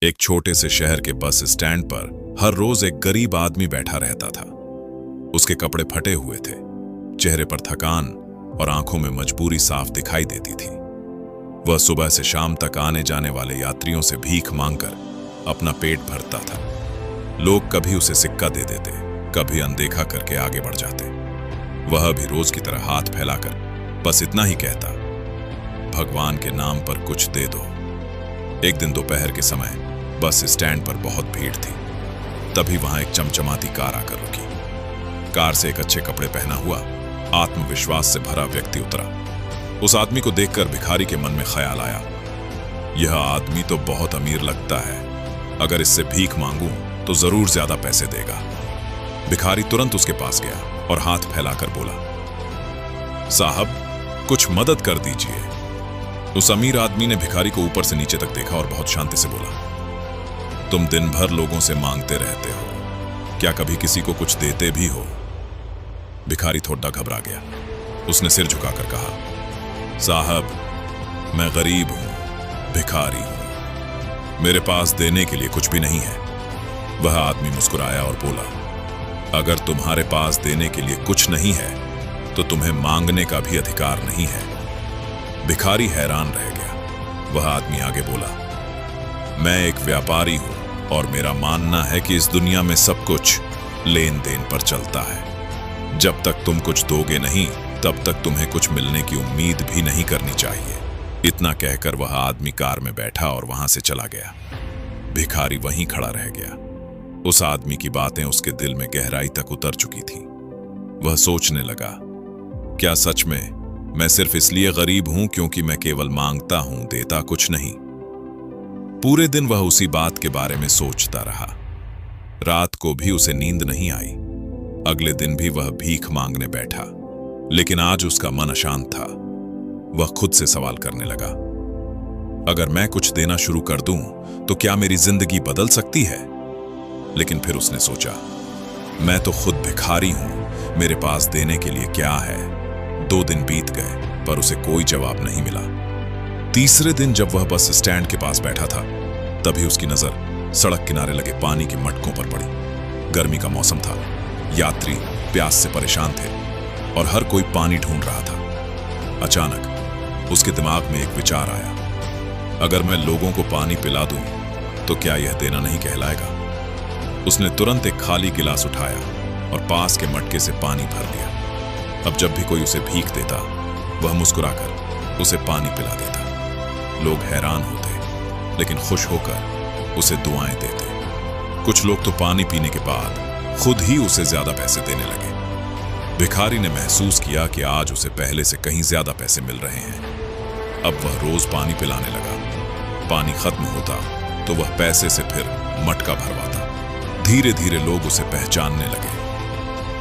एक छोटे से शहर के बस स्टैंड पर हर रोज एक गरीब आदमी बैठा रहता था। उसके कपड़े फटे हुए थे, चेहरे पर थकान और आंखों में मजबूरी साफ दिखाई देती थी। वह सुबह से शाम तक आने जाने वाले यात्रियों से भीख मांगकर अपना पेट भरता था। लोग कभी उसे सिक्का दे देते, कभी अनदेखा करके आगे बढ़ जाते। वह भी रोज की तरह हाथ फैलाकर बस इतना ही कहता, भगवान के नाम पर कुछ दे दो। एक दिन दोपहर के समय बस स्टैंड पर बहुत भीड़ थी। तभी वहां एक चमचमाती कार आकर रुकी। कार से एक अच्छे कपड़े पहना हुआ, आत्मविश्वास से भरा व्यक्ति उतरा। उस आदमी को देखकर भिखारी के मन में ख्याल आया, यह आदमी तो बहुत अमीर लगता है, अगर इससे भीख मांगूं तो जरूर ज्यादा पैसे देगा। भिखारी तुरंत उसके पास गया और हाथ फैलाकर बोला, साहब कुछ मदद कर दीजिए। उस अमीर आदमी ने भिखारी को ऊपर से नीचे तक देखा और बहुत शांति से बोला, तुम दिन भर लोगों से मांगते रहते हो, क्या कभी किसी को कुछ देते भी हो? भिखारी थोड़ा घबरा गया। उसने सिर झुकाकर कहा, साहब मैं गरीब हूं, भिखारी हूं, मेरे पास देने के लिए कुछ भी नहीं है। वह आदमी मुस्कुराया और बोला, अगर तुम्हारे पास देने के लिए कुछ नहीं है तो तुम्हें मांगने का भी अधिकार नहीं है। भिखारी हैरान रह गया। वह आदमी आगे बोला, मैं एक व्यापारी हूं और मेरा मानना है कि इस दुनिया में सब कुछ लेन देन पर चलता है। जब तक तुम कुछ दोगे नहीं, तब तक तुम्हें कुछ मिलने की उम्मीद भी नहीं करनी चाहिए। इतना कहकर वह आदमी कार में बैठा और वहां से चला गया। भिखारी वहीं खड़ा रह गया। उस आदमी की बातें उसके दिल में गहराई तक उतर चुकी थी। वह सोचने लगा, क्या सच में मैं सिर्फ इसलिए गरीब हूं क्योंकि मैं केवल मांगता हूं, देता कुछ नहीं? पूरे दिन वह उसी बात के बारे में सोचता रहा। रात को भी उसे नींद नहीं आई। अगले दिन भी वह भीख मांगने बैठा, लेकिन आज उसका मन अशांत था। वह खुद से सवाल करने लगा, अगर मैं कुछ देना शुरू कर दूं तो क्या मेरी जिंदगी बदल सकती है? लेकिन फिर उसने सोचा, मैं तो खुद भिखारी हूं, मेरे पास देने के लिए क्या है? 2 दिन बीत गए पर उसे कोई जवाब नहीं मिला। तीसरे दिन जब वह बस स्टैंड के पास बैठा था, तभी उसकी नजर सड़क किनारे लगे पानी के मटकों पर पड़ी। गर्मी का मौसम था, यात्री प्यास से परेशान थे और हर कोई पानी ढूंढ रहा था। अचानक उसके दिमाग में एक विचार आया, अगर मैं लोगों को पानी पिला दूं तो क्या यह देना नहीं कहलाएगा? उसने तुरंत एक खाली गिलास उठाया और पास के मटके से पानी भर लिया। अब जब भी कोई उसे भीख देता, वह मुस्कुराकर उसे पानी पिला देता। लोग हैरान होते, लेकिन खुश होकर उसे दुआएं देते। कुछ लोग तो पानी पीने के बाद खुद ही उसे ज्यादा पैसे देने लगे। भिखारी ने महसूस किया कि आज उसे पहले से कहीं ज्यादा पैसे मिल रहे हैं। अब वह रोज पानी पिलाने लगा। पानी खत्म होता तो वह पैसे से फिर मटका भरवाता। धीरे धीरे लोग उसे पहचानने लगे,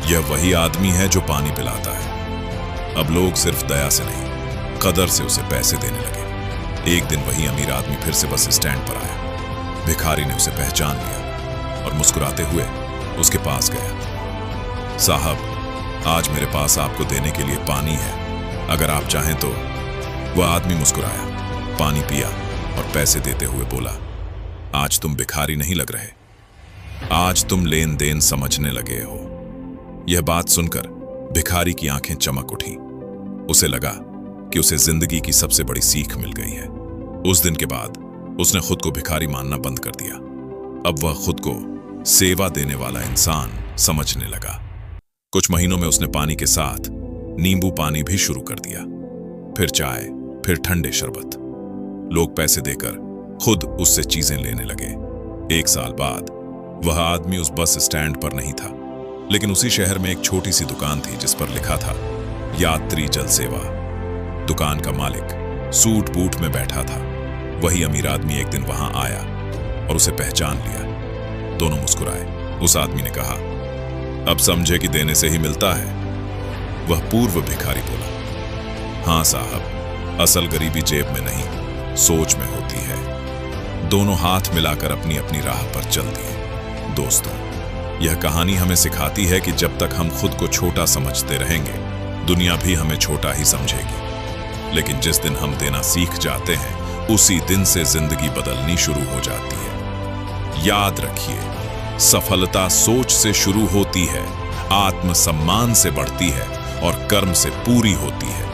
यह वही आदमी है जो पानी पिलाता है। अब लोग सिर्फ दया से नहीं, कदर से उसे पैसे देने लगे। एक दिन वही अमीर आदमी फिर से बस स्टैंड पर आया। भिखारी ने उसे पहचान लिया और मुस्कुराते हुए उसके पास गया। साहब आज मेरे पास आपको देने के लिए पानी है, अगर आप चाहें तो। वह आदमी मुस्कुराया, पानी पिया और पैसे देते हुए बोला, आज तुम भिखारी नहीं लग रहे, आज तुम लेन देन समझने लगे हो। यह बात सुनकर भिखारी की आंखें चमक उठी। उसे लगा कि उसे जिंदगी की सबसे बड़ी सीख मिल गई है। उस दिन के बाद उसने खुद को भिखारी मानना बंद कर दिया। अब वह खुद को सेवा देने वाला इंसान समझने लगा। कुछ महीनों में उसने पानी के साथ नींबू पानी भी शुरू कर दिया, फिर चाय, फिर ठंडे शरबत। लोग पैसे देकर खुद उससे चीजें लेने लगे। 1 साल बाद वह आदमी उस बस स्टैंड पर नहीं था, लेकिन उसी शहर में एक छोटी सी दुकान थी जिस पर लिखा था, यात्री जल सेवा। दुकान का मालिक सूट बूट में बैठा था। वही अमीर आदमी एक दिन वहां आया और उसे पहचान लिया। दोनों मुस्कुराए। उस आदमी ने कहा, अब समझे कि देने से ही मिलता है? वह पूर्व भिखारी बोला, हाँ साहब, असल गरीबी जेब में नहीं, सोच में होती है। दोनों हाथ मिलाकर अपनी अपनी राह पर चल दिए। दोस्तों, यह कहानी हमें सिखाती है कि जब तक हम खुद को छोटा समझते रहेंगे, दुनिया भी हमें छोटा ही समझेगी। लेकिन जिस दिन हम देना सीख जाते हैं, उसी दिन से जिंदगी बदलनी शुरू हो जाती है। याद रखिए, सफलता सोच से शुरू होती है, आत्मसम्मान से बढ़ती है और कर्म से पूरी होती है।